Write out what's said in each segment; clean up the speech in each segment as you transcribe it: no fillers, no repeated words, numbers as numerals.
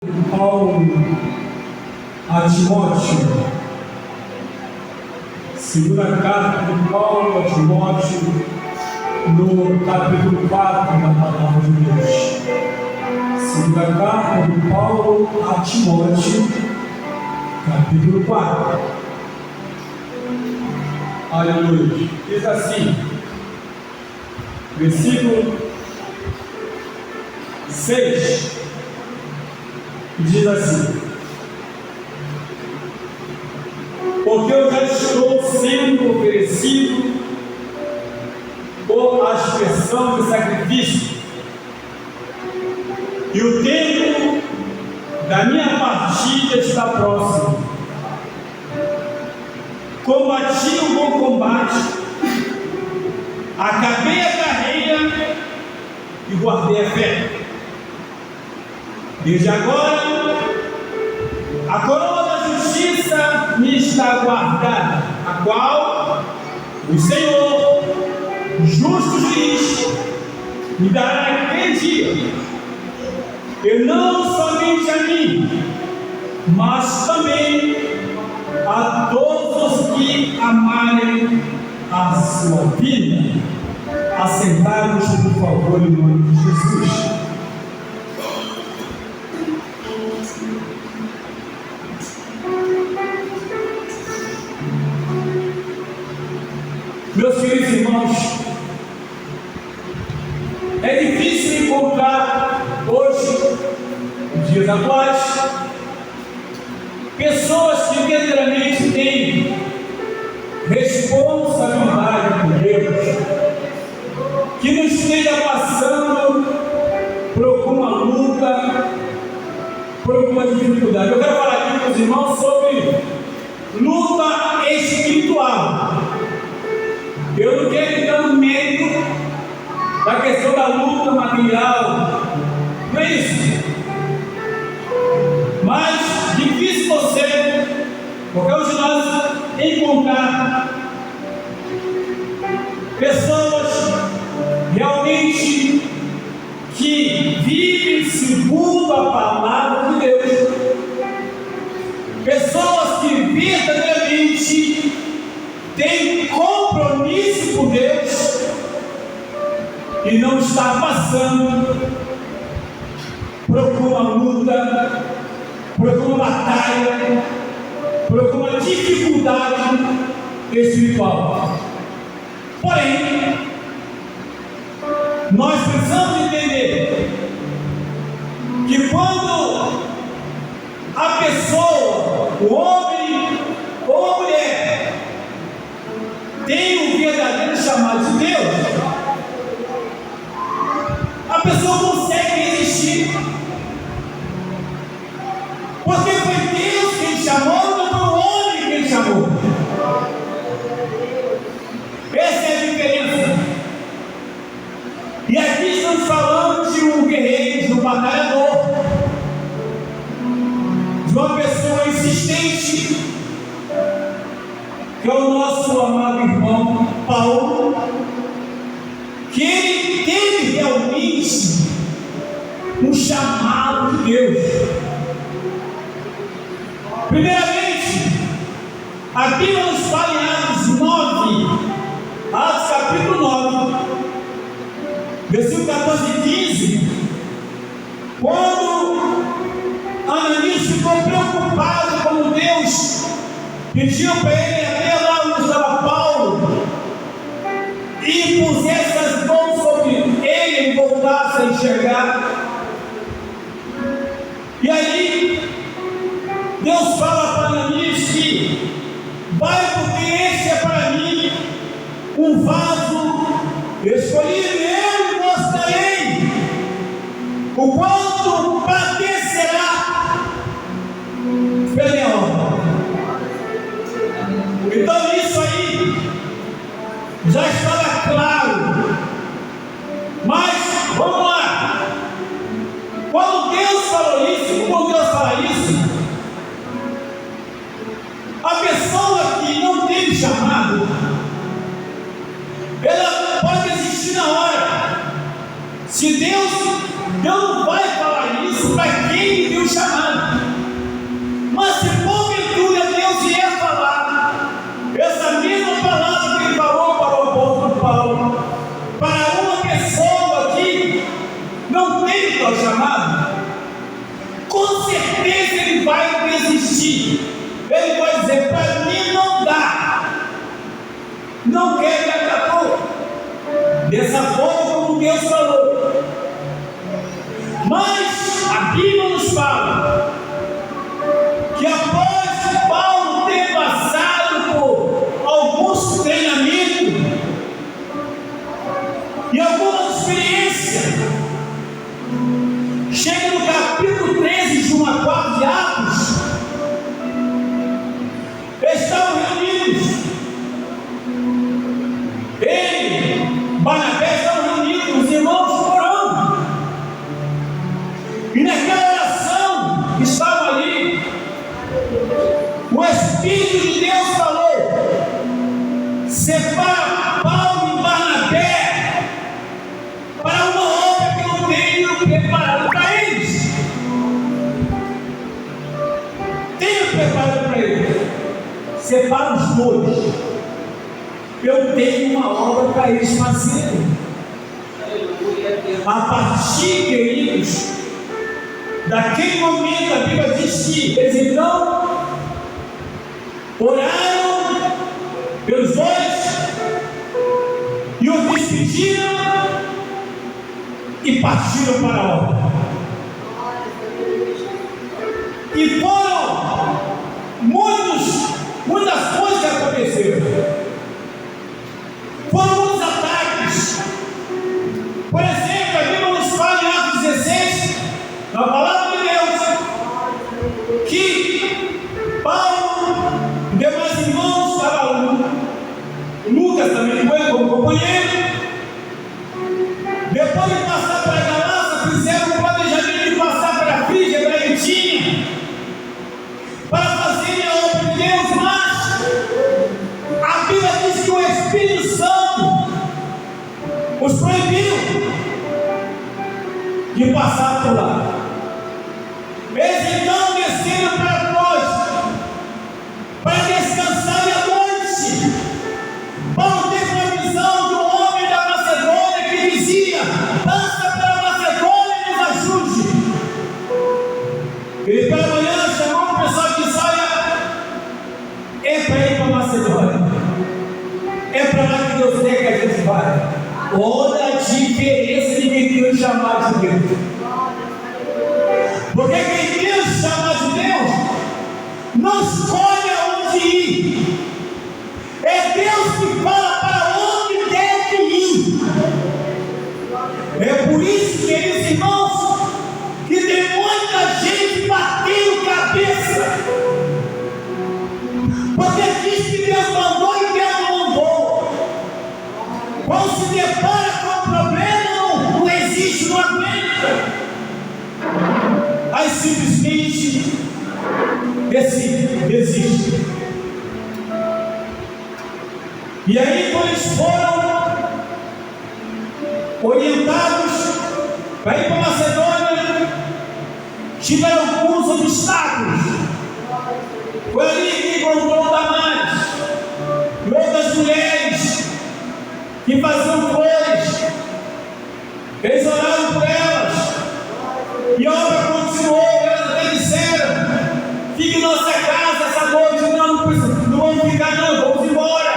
Paulo a Timóteo, segunda carta de Paulo a Timóteo, no capítulo 4 da palavra de Deus. Segunda carta de Paulo a Timóteo, capítulo 4. Aleluia. Diz assim, versículo 6. Diz assim: porque eu já estou sendo oferecido por aspersão de sacrifício, e o tempo da minha partida está próximo. Combati o bom combate, acabei a carreira e guardei a fé. Desde agora, a coroa da justiça me está guardada, a qual o Senhor, justo juiz, me dará naquele dia, e não somente a mim, mas também a todos os que amarem a sua vida. Assentados, por favor, em nome de Jesus. Meus queridos irmãos, é difícil encontrar hoje, nos dias atuais, pessoas que verdadeiramente têm responsabilidade por Deus, que não esteja passando por alguma luta, por alguma dificuldade. Eu quero falar aqui com os irmãos sobre luta espiritual. Eu não quero entrar no mérito da questão da luta material, não é isso. Mas difícil você, qualquer um de nós, encontrar pessoas realmente que vivem segundo a palavra de Deus, pessoas que verdadeiramente têm compromisso com Deus e não está passando por alguma luta, por alguma batalha, por alguma dificuldade espiritual. Porém, nós precisamos entender que quando a pessoa, o homem ou a mulher, tem um verdadeiro chamado de Deus, a pessoa consegue resistir, porque foi Deus quem chamou, não foi o homem quem chamou. Essa é a diferença. E aqui estamos falando de um guerreiro, de um batalhador, de uma pessoa insistente, que é o nosso amado irmão Paulo, que ele teve realmente um chamado de Deus. Primeiramente, a Bíblia nos fala em Atos 9, Atos capítulo 9, versículo 14 e 15, quando Ananias ficou preocupado como Deus pediu para ele até lá onde estava Paulo e pusesse as mãos sobre ele e voltasse a enxergar. E aí Deus fala para Ananias que vai, porque este é para mim um vaso escolhido, eu mostrarei o quanto padecerá pela minha obra. Então isso aí já estava claro. Mas vamos lá. Quando Deus falou isso, como Deus fala isso, a pessoa que não teve chamado, ela pode desistir na hora. Se Deus não vai para existir. Ele vai dizer: para mim não dá, não quero que acabou. Dessa forma como Deus falou. Mas a Bíblia nos fala que após Paulo ter passado por alguns treinamentos e algumas experiências, chega no capítulo 13 de 1 a 4 de Atos, estavam reunidos, ele, Barnabé, estavam reunidos, os irmãos orando, e naquela oração que estavam ali, o Espírito de Deus falou: separa Paulo e Barnabé para uma obra que eu tenho preparado para eles. Tenho preparado para eles. Separa os dois. Eu tenho uma obra para eles fazerem. A partir, queridos, daquele momento, a Bíblia diz que eles então oraram pelos dois e os despediram e partiram para a obra. E foram muitas coisas que aconteceram. Foram muitos ataques. Por exemplo, a Bíblia nos fala em Atos 16, na palavra de Deus, que Paulo e demais irmãos estavam, Lucas também foi como companheiro. Depois de passar para a Galácia, fizeram um planejamento de passar para a Frígia, para a Bitínia, para fazerem a obra de Deus, mas a Bíblia diz que o Espírito Santo os proibiu de passar por lá. Eles então desceram para a costa para descansar à noite. Paulo teve uma visão de um homem da Macedônia que dizia: passa pela Macedônia e nos ajude. Ele pela manhã chamou o pessoal de saia: é para ir para a Macedônia, é para lá que Deus quer que a gente vá. Olha a diferença de quem Deus chamar de Deus. Porque quem Deus chama de Deus não escolhe aonde ir. É Deus que fala para onde deve ir. É por isso, queridos irmãos, que tem muita gente batendo cabeça. Porque diz que Deus mandou e Deus não mandou. Quando se depara com o problema, não existe, não aguenta. Aí simplesmente desiste. E aí, quando eles foram orientados para ir para a Macedônia, tiveram alguns obstáculos. Foi ali que encontrou Damares e outras mulheres que faziam flores. Eles oraram por elas e a obra continuou. Elas até disseram: fique em nossa casa essa noite. Não vamos ficar, não, vamos embora.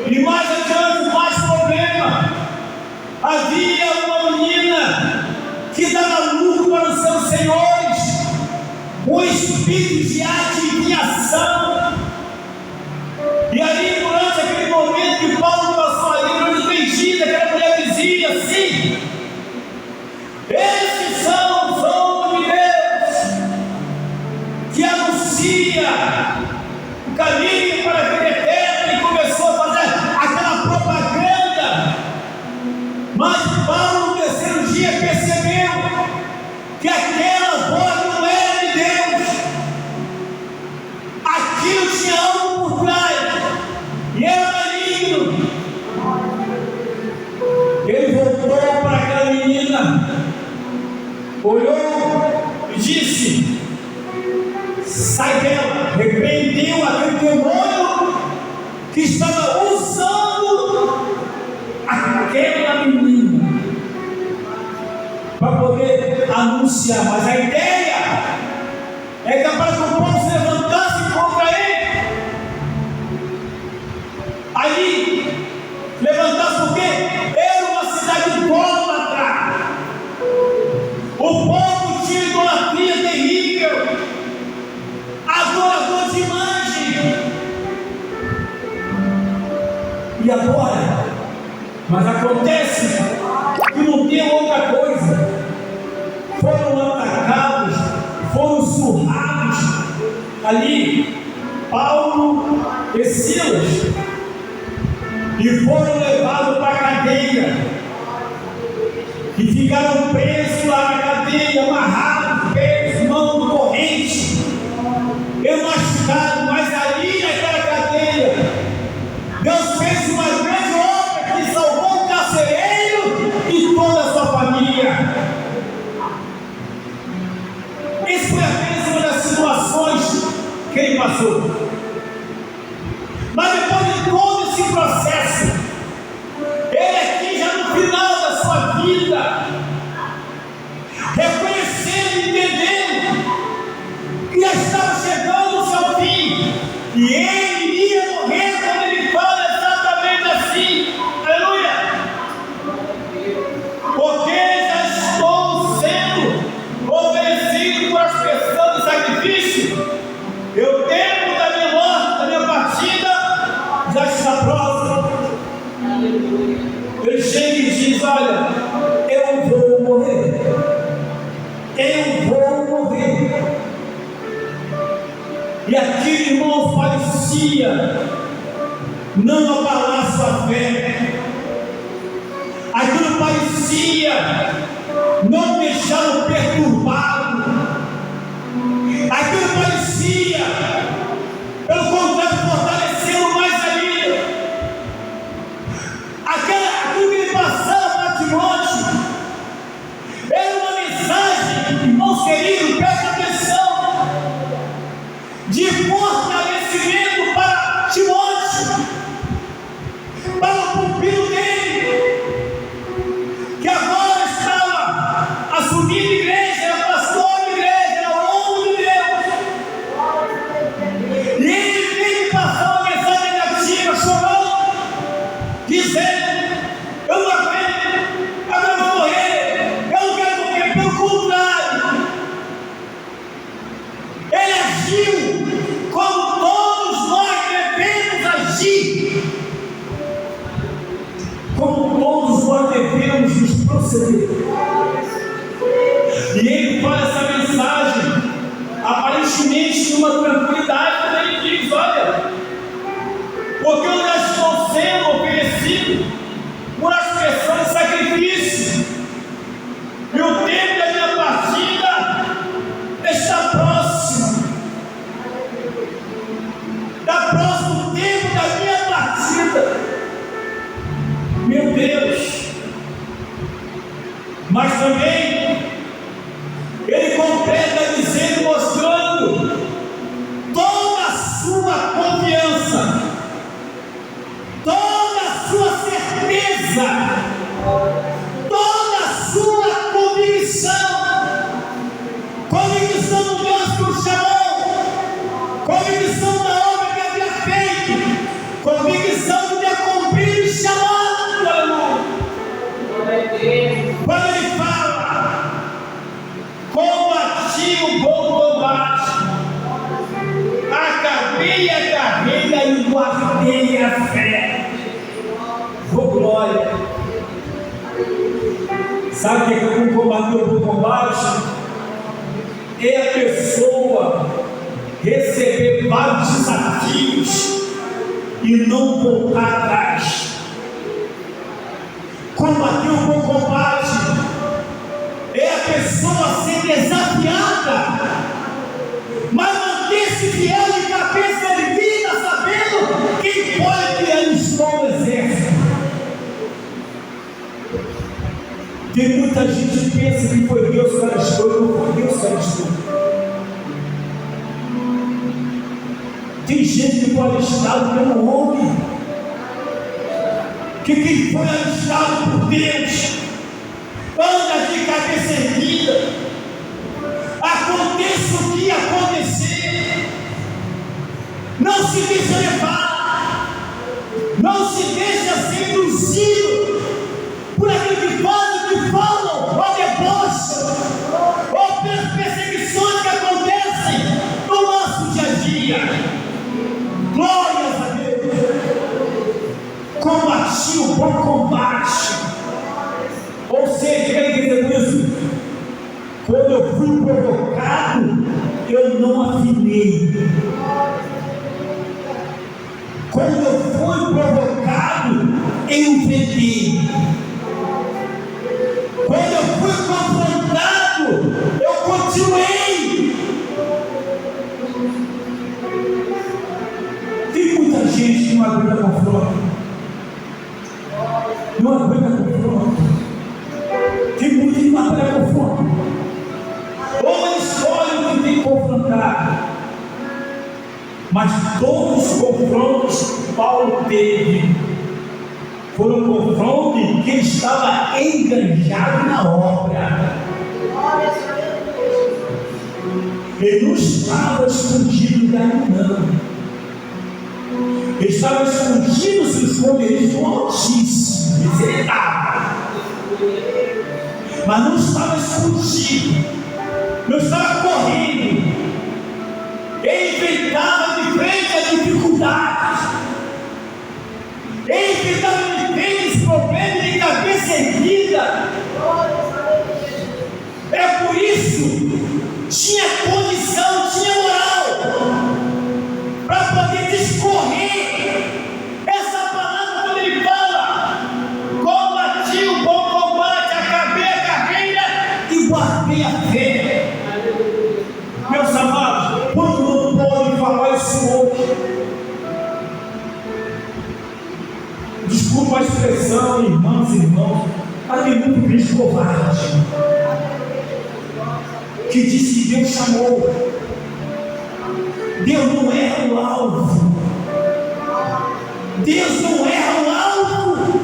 E mais adiante, mais problema. Havia uma menina que dava lucro para os seus senhores, um espírito de adivinhação. E ali, durante aquele momento que Paulo passou ali, durante 3 dias, aquela mulher dizia assim: esses são os homens de Deus que anuncia o caminho para a vida eterna, e começou a fazer aquela propaganda. Mas Paulo, no terceiro dia, percebeu que aquela voz não era de Deus. Aquilo tinha algo por trás, e era maligno. Ele voltou para aquela menina, olhou e disse: sai dela. Repreendeu aquele demônio que estava usando aquela menina para poder anunciar. Mas a ideia é capaz que o povo se levantasse contra ele. Ali, levantasse por quê? Era uma cidade idólatra. O povo tinha idolatria terrível, adorador de imagem. E agora? Mas acontece que não tem outra coisa. Foram atacados, foram surrados ali, Paulo e Silas, e foram levados para a cadeia, e ficaram presos lá na cadeia, amarrados, presos, mão, corrente, e machucados. Mas ali naquela cadeia, Deus fez uma grande obra que salvou o carcereiro e toda a sua família. Isso foi apenas uma das situações que ele passou. Mas depois de todo esse processo, ele aqui já no final da sua vida, reconhecendo e entendendo que já estava chegando o seu fim, e ele iria morrer, quando ele fala exatamente assim, aleluia, porque já estou sendo oferecido por expressão de sacrifício, o tempo da minha morte, da minha partida, já está próximo. Ele chega e diz: olha, eu vou morrer, eu vou morrer. E aquele irmão parecia não abalar sua fé, aquilo parecia não deixá-lo perturbado, aquilo parecia, pelo contrário, fortalecê-lo mais ainda. Aquilo que ele passava para Timóteo era uma mensagem, irmãos queridos, preste atenção, de fortalecimento para Timóteo, para o pupilo dele, que agora estava assumindo igreja, era pastor de igreja, era homem de Deus. E ele veio passar uma mensagem negativa, chorando, dizendo: eu não aguento, agora eu vou morrer, eu não quero morrer. Pelo contrário, ele agiu como todos nós devemos agir, como todos nós devemos nos proceder. E ele fala essa mensagem aparentemente numa tranquilidade, quando ele diz: olha, porque eu já estou sendo oferecido por expressão de sacrifício, e o tempo da minha partida está próximo. Está próximo o tempo da minha partida. Meu Deus! Mas também ele completa dizendo, mostrando toda a sua confiança, toda a sua certeza, toda a sua convicção do Deus que o chamou, convicção da obra que havia feito, convicção de ter cumprido o chamado, aleluia. Quando ele fala: combati o bom combate, acabei a carreira e guardei a fé. Oh, glória! Sabe o que é combater o bom combate? É a pessoa receber vários desafios e não voltar atrás. Combater o bom combate é a pessoa ser desafiada, mas manter-se fiel de cabeça erguida, sabendo quem pode que ele está no exército. Tem muita gente que pensa que foi Deus que alistou, não foi Deus que alistou. Tem gente que foi alistado pelo homem, que quem foi alistado por Deus anda de cabeça erguida. Aconteça o que acontecer, Não se deixa levar, não se deixa ser induzido por aquilo que fazem, que falam, ou debocham, ou pelas perseguições que acontecem no nosso dia a dia. Glórias a Deus. Combati o bom combate. Ou seja, o que ele quer dizer com isso? Quando eu fui provocado, eu não afinei. Quando eu fui provocado, eu enfrentei. Quando eu fui confrontado, eu continuei. Tem muita gente que não aguenta confronto. Não aguenta confronto. Tem muita que não aguenta confronto. Ou ele escolhe o que tem que confrontar. Mas todos os confrontos que Paulo teve foram confrontos em que ele estava enganjado na obra. Ele não estava escondido da não. Ele estava escondido se esconderijo do Altíssimo. Isso ele estava. Mas não estava escondido. Não estava correndo. Ele enfrentava de frente as dificuldades. Ele enfrentava de frente esse problema de cabeça erguida. É por isso tinha condição, tinha moral para poder discorrer essa palavra quando ele fala: combati o bom combate, acabei a carreira e guardei a fé. Meus amados, quando não pode falar isso hoje, desculpa a expressão, irmãos e irmãos, mas tem muito crente covarde que diz que Deus chamou. Deus não erra o alvo. Deus não erra o alvo.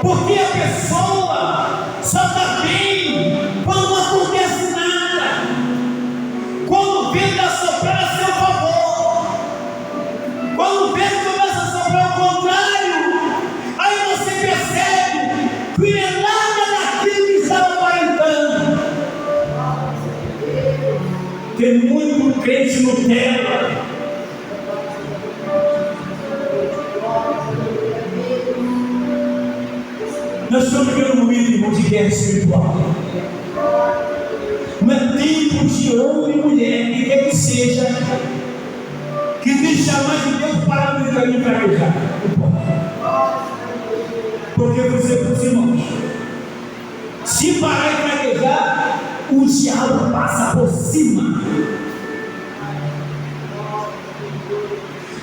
Porque a pessoa só está bem quando não acontece nada. Quando o vento está soprando a seu favor. Quando o vento começa a soprar ao contrário, aí você percebe que não é nada daquilo que estava aparentando. Tem muito crente Nutella. Nós estamos vivendo um momento, irmão, de guerra espiritual. Não é tempo de homem e mulher, que quer que seja, que deixa mais de Deus parar no caminho para beijar. Porque você, meus irmãos, se parar e praguejar, o diabo passa por cima.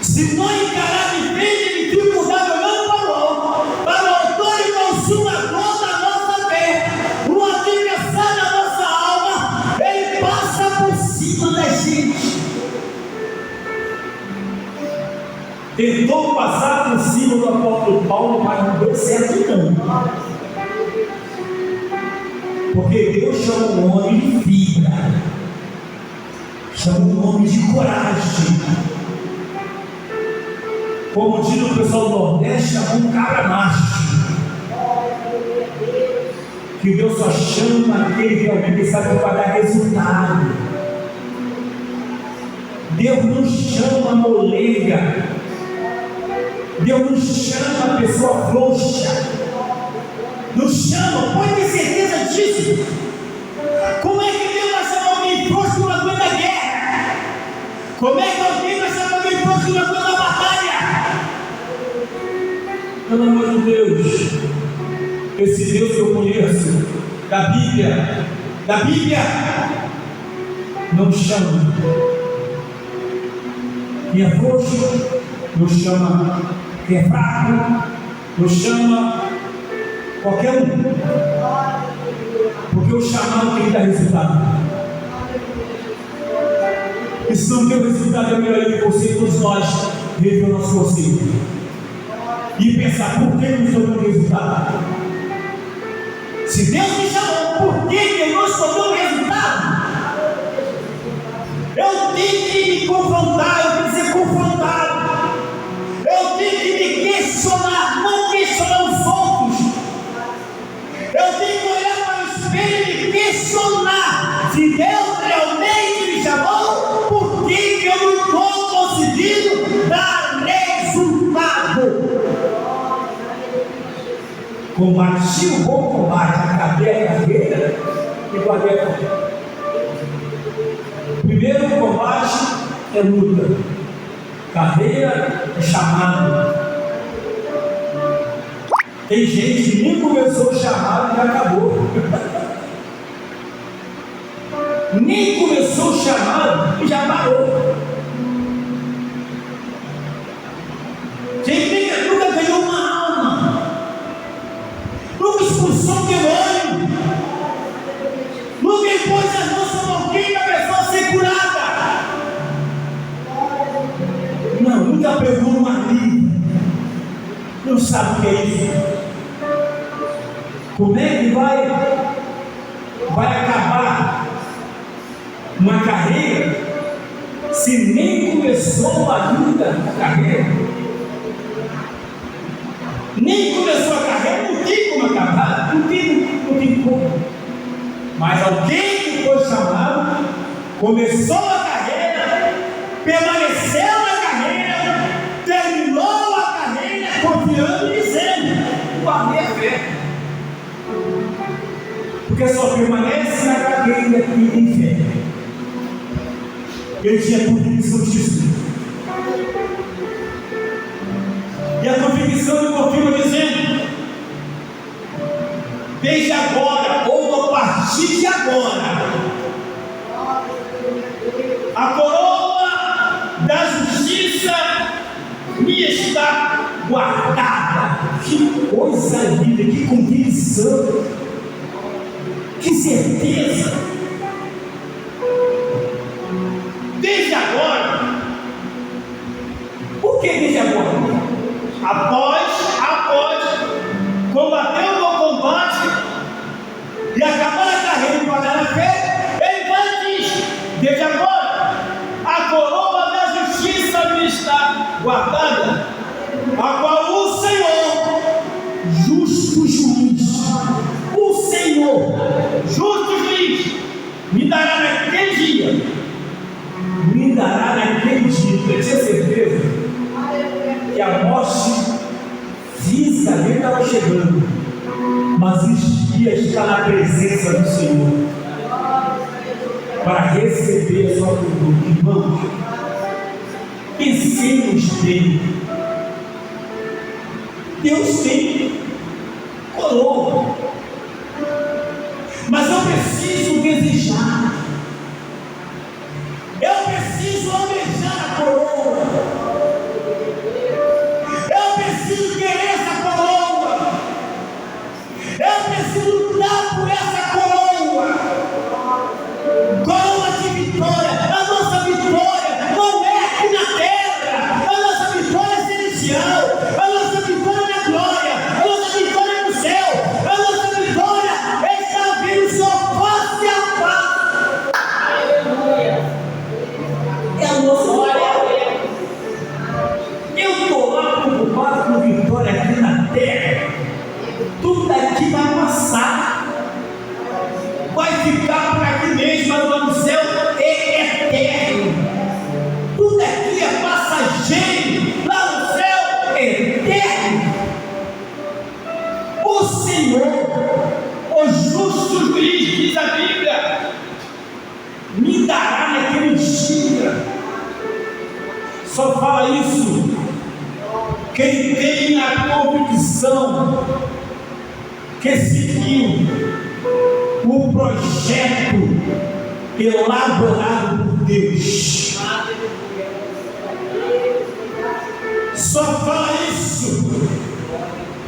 Se não encarar de frente a dificuldade, olhando para o autor e consumador da nossa fé, o adversário da nossa alma, ele passa por cima da gente. Tentou passar por cima do apóstolo Paulo, mas não deu certo não. Porque Deus chama um homem de fibra, chama um homem de coragem. Como diz o pessoal do Nordeste, chama um cabra macho. Que Deus só chama aquele que realmente sabe que vai dar resultado. Deus não chama molega. Deus não chama a pessoa frouxa. Não chama, pode ter certeza disso. Como é que Deus vai chamar alguém frouxo que não aguenta a guerra? Como é que alguém vai chamar alguém frouxo que não aguenta a batalha? Pelo amor de Deus, esse Deus que eu conheço, da Bíblia, não chama quem é frouxo, não chama quem é fraco, não chama qualquer um, porque o chamado tem que dar resultado. E se não deu resultado, é melhor que você e todos nós rever o nosso conceito e pensar: por que não estou dando resultado? Se Deus me chamou, por que eu não estou dando resultado? Eu tenho que me confrontar, Se Deus realmente me chamou, por que eu não estou conseguindo dar resultado? Combati o bom combate, acabei a carreira e guardei a carreira. Primeiro combate é luta, carreira é chamado. Tem gente que nem começou o chamado e já acabou. Nem começou o chamado e já parou. Tem gente que nunca ganhou uma alma, nunca expulsou um demônio, nunca impôs as mãos sobre alguém para a pessoa ser curada. Não, nunca pegou uma Bíblia. Não sabe o que é isso. Como é que vai acabar uma carreira se nem começou ainda a carreira? Nem começou a carreira, não tem como acabar, não tem como. Mas alguém que foi chamado, começou a carreira, permaneceu na carreira, terminou a carreira, confiando e dizendo: guardei a fé. Porque só permanece na carreira que tem fé. Ele tinha convicção disso. E a convicção me confirma dizendo: desde agora, ou a partir de agora, a coroa da justiça me está guardada. Que coisa linda, que convicção, que certeza. Desde agora. Por que desde agora? Após combater o bom combate e acabar a carreira e guardar a fé, ele vai e diz: desde agora a coroa da justiça me está guardada, a qual o Senhor, justo juiz, o Senhor, justo juiz, me dará naquele dia. Me dará naquele dia. Eu tinha certeza que a morte física dele estava chegando, mas ia estar na presença do Senhor para receber a sua coroa. Irmãos, pensemos bem. Deus tem coroa, mas eu preciso desejar. Eu preciso almejar a coroa. Eu preciso querer essa coroa. Eu preciso lutar por essa coroa. Coroa de vitória. A nossa vitória não é aqui na terra. A nossa vitória é celestial. A nossa vitória é glória. A nossa vitória é no céu. A nossa vitória é estar vendo sua face a face. É a nossa glória. Eu estou lá preocupado com vitória aqui na terra. Tudo daqui vai passar, vai ficar por aqui mesmo, mas lá no céu é eterno. Tudo aqui é passageiro, lá no céu é eterno. O Senhor, o justo juiz, diz a Bíblia, me dará naquele dia. Só fala isso quem tem a convicção que seguiu o projeto elaborado por Deus. Só fala isso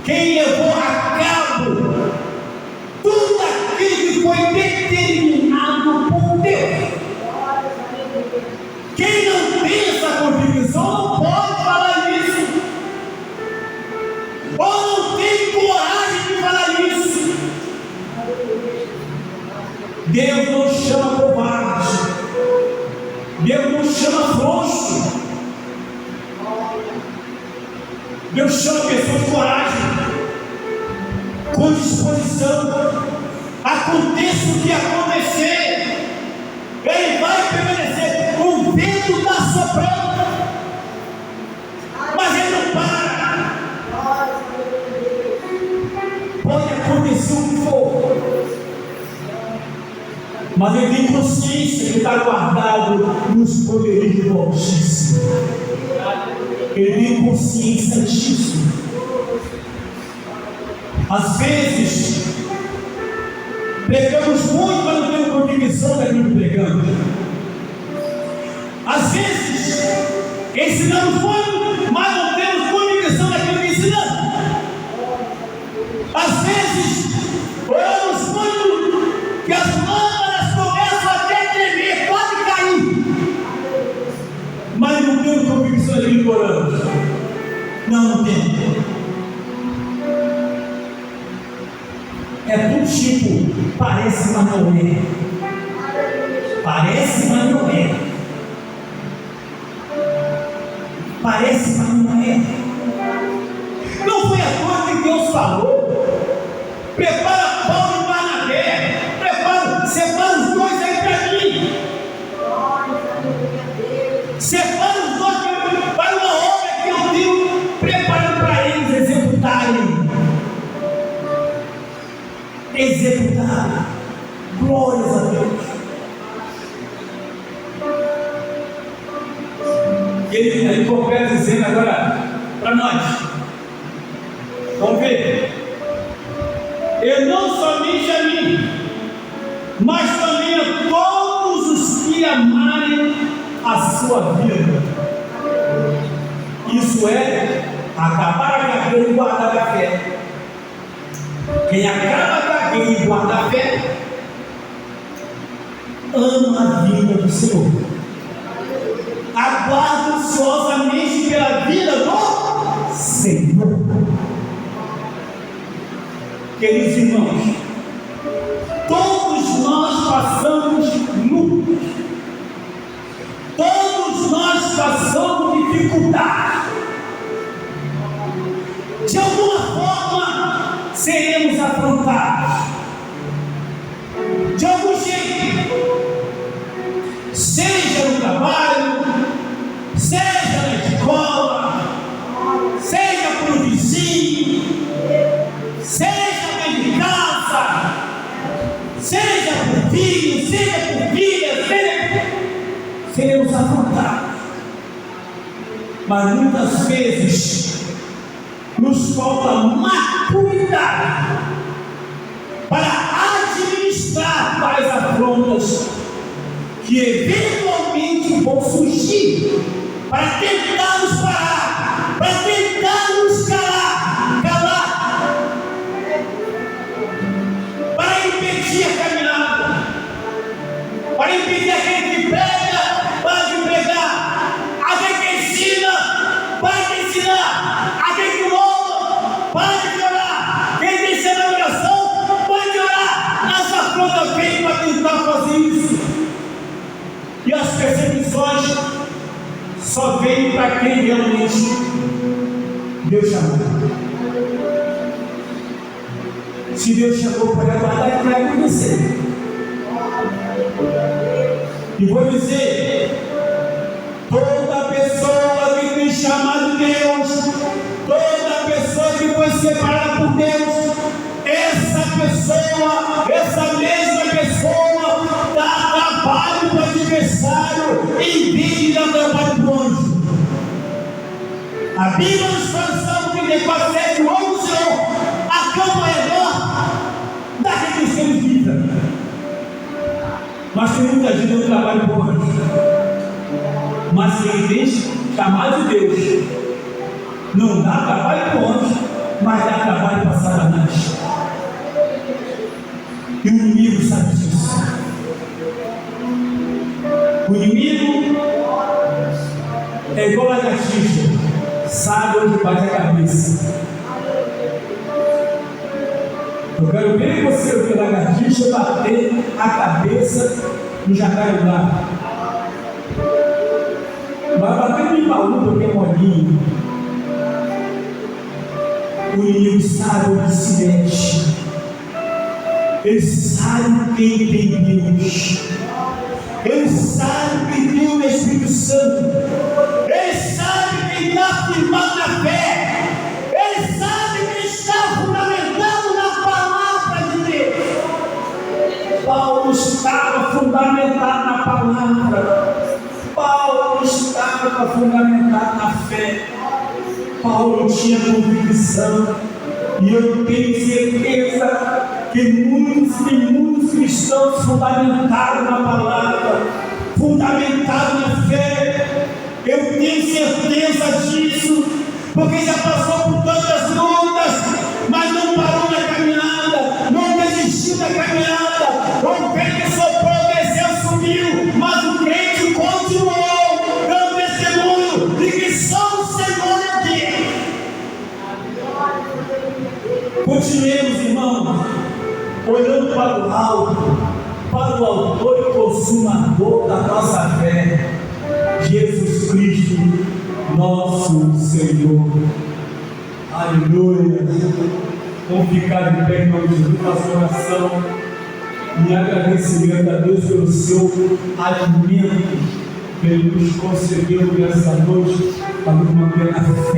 quem levou a cabo tudo aquilo que foi determinado por Deus. Quem não tem essa convicção não pode falar isso, ou não tem coragem de falar isso. Deus não chama covarde, Deus não chama frouxo, Deus chama pessoas de coragem, com disposição. Aconteça o que acontecer, notícia que está guardado nos poderes do Altíssimo. Ele tem consciência disso. Às vezes, pregamos muito, mas não temos convicção daquilo que pregamos. Às vezes, ensinamos muito, mas não temos convicção daquilo que ensinamos. Às vezes, oramos muito, que as lâmpadas começam até a tremer, pode cair. Mas não temos convicção daquilo que oramos. Não temos. É do tipo, parece, mas não é. Parece, mas não é. Parece, mas não é. Não foi a coisa que Deus falou. Prepara Paulo e Barnabé. Separa os dois aí para mim. Separa os dois para uma obra que eu tenho preparado para eles executarem. Executar. Glórias a Deus. Ele completa dizendo agora para nós. Vamos ver. Eu não somente a mim, mas também a todos os que amarem a sua vida. Isso é acabar a carreira e guardar a fé. Quem acaba a carreira e guarda a fé, ama a vida do Senhor. Aguarda ansiosamente pela vida do Senhor. Queridos irmãos, todos nós passamos lutas, todos nós passamos dificuldades. De alguma forma seremos afrontados, de algum jeito, seja no trabalho, seja na escola, seja para o vizinho, seja dentro de casa, seja por filho, seja por filha, seremos afrontados. Mas muitas vezes nos falta maturidade para administrar tais afrontas que eventualmente vão surgir, para tentar nos parar, para tentar nos calar, para impedir a caminhada, para impedir aquele que prega, para de pregar, aquele que ensina, para de ensinar, aquele que louva, para de orar, quem tem sido na oração, pode orar. Essa afronta vem para tentar fazer isso. E as perseguições só vêm para quem realmente Deus chamou. Se Deus chamou para aguardar, vai acontecer. E vou dizer: toda pessoa que tem chamado Deus, toda pessoa que foi separada por Deus, essa mesma pessoa dá trabalho para o adversário em vez de dar trabalho para o anjo. A Bíblia nos fala em Salmo 34:7: o anjo do Senhor acampa ao redor daqueles que eles vivem. Mas tem muita gente que não trabalha para o anjo. Mas quem tem chamado de Deus não dá trabalho para o anjo, mas dá trabalho para Satanás. E o inimigo sabe disso. O inimigo é igual a lagartixa, sabe onde bate a cabeça. Eu quero ver você ouvir a lagartixa bater a cabeça no jacarandá. Vai bater no baú porque é molinho. O inimigo sabe onde se mexe. Ele sabe quem tem Deus. Ele sabe quem tem o Espírito Santo. Ele sabe quem está firmado na fé. Ele sabe quem está fundamentado na palavra de Deus. Paulo estava fundamentado palavra fundamentada na fé. Paulo tinha convicção, e eu tenho certeza que muitos cristãos fundamentados na palavra, fundamentados na fé. Eu tenho certeza disso, porque já passou por tantas lutas, mas não parou na caminhada, não desistiu da caminhada. O crente soprou, desceu, subiu, mas o crente continuou dando testemunho de que só o Senhor é Deus. Continuemos, irmãos, olhando para o alto, para o autor e consumador da nossa fé, Jesus Cristo, nosso Senhor. Aleluia. Vamos ficar de pé em nome de Jesus, nossa oração e agradecimento a Deus pelo seu alimento que Ele nos concedeu nessa noite para nos manter na fé.